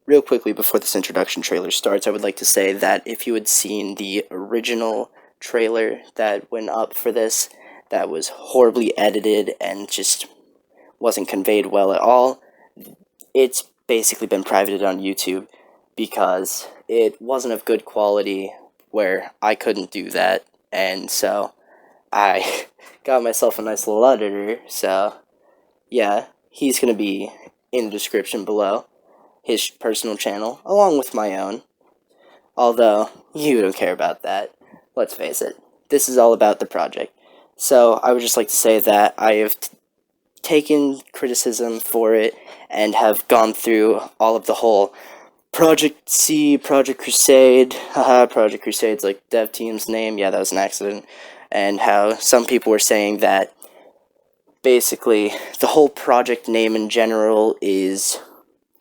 Real quickly before this introduction trailer starts, I would like to say that if you had seen the original trailer that went up for this, that was horribly edited and just wasn't conveyed well at all, it's basically been privated on YouTube because it wasn't of good quality where I couldn't do that, and so I got myself a nice little editor, so yeah, he's going to be in the description below, his personal channel, along with my own, although you don't care about that, let's face it, this is all about the project. So I would just like to say that I have taken criticism for it and have gone through all of the whole Project C, Project Crusade, haha, Project Crusade's like dev team's name, yeah, that was an accident, and how some people were saying that basically the whole project name in general is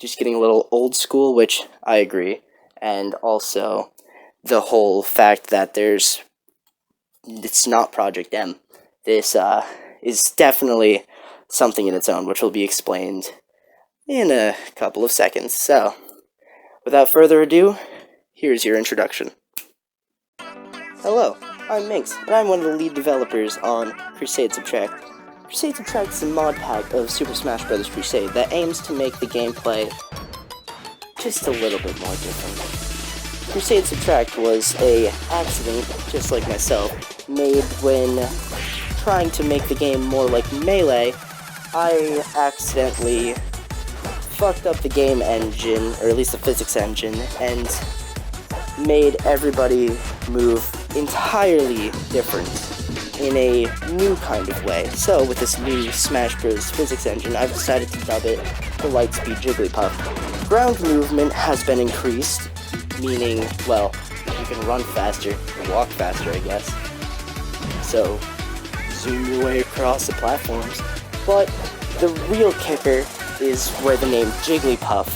just getting a little old school, which I agree, and also the whole fact that it's not Project M. This is definitely something in its own, which will be explained in a couple of seconds. So, without further ado, here's your introduction. Hello, I'm minkxxx, and I'm one of the lead developers on Crusade Subtract. Crusade Subtract is a mod pack of Super Smash Bros. Crusade that aims to make the gameplay just a little bit more different. Crusade Subtract was an accident, just like myself, made when trying to make the game more like Melee. I accidentally fucked up the game engine, or at least the physics engine, and made everybody move entirely different in a new kind of way. So with this new Smash Bros. Physics engine, I've decided to dub it the Lightspeed Jigglypuff. Ground movement has been increased, meaning, well, you can run faster, walk faster, I guess. So, zoom your way across the platforms. But the real kicker is where the name Jigglypuff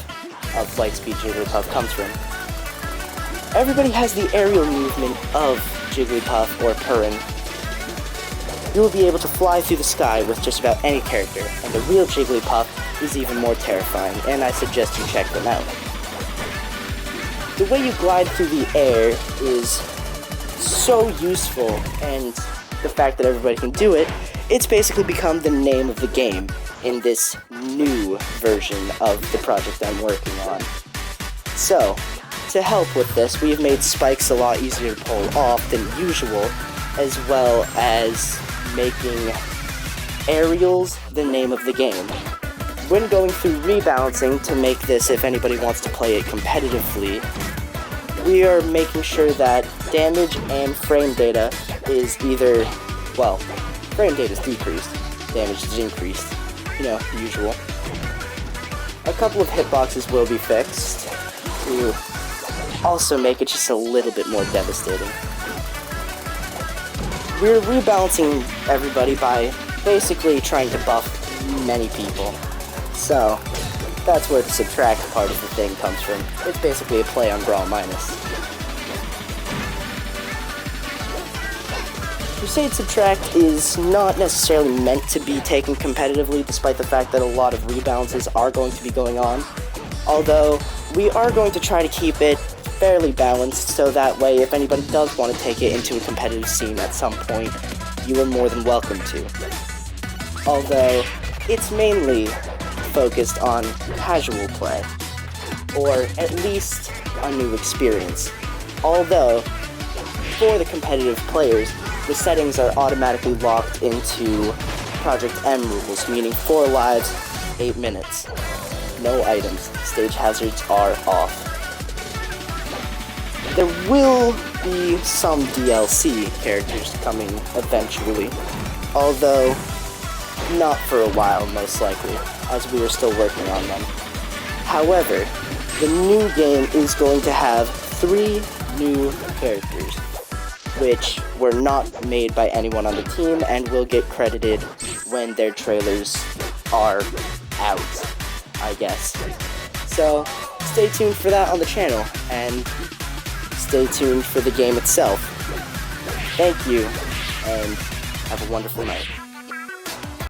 of Lightspeed Jigglypuff comes from. Everybody has the aerial movement of Jigglypuff or Purring. You will be able to fly through the sky with just about any character, and the real Jigglypuff is even more terrifying, and I suggest you check them out. The way you glide through the air is so useful, and the fact that everybody can do it, it's basically become the name of the game in this new version of the project I'm working on. So, to help with this, we have made spikes a lot easier to pull off than usual, as well as making aerials the name of the game. When going through rebalancing to make this, if anybody wants to play it competitively, we are making sure that damage and frame data is either, well, frame data is decreased, damage is increased, you know, the usual. A couple of hitboxes will be fixed to also make it just a little bit more devastating. We're rebalancing everybody by basically trying to buff many people. So, that's where the subtract part of the thing comes from. It's basically a play on Brawl Minus. Crusade Subtract is not necessarily meant to be taken competitively, despite the fact that a lot of rebalances are going to be going on. Although, we are going to try to keep it fairly balanced, so that way if anybody does want to take it into a competitive scene at some point, you are more than welcome to. Although, it's mainly focused on casual play, or at least a new experience. Although, for the competitive players, the settings are automatically locked into Project M rules, meaning 4 lives, 8 minutes. No items. Stage hazards are off. There will be some DLC characters coming eventually, although not for a while, most likely, as we are still working on them. However, the new game is going to have 3 new characters, which were not made by anyone on the team and will get credited when their trailers are out, I guess. So, stay tuned for that on the channel, and stay tuned for the game itself. Thank you, and have a wonderful night.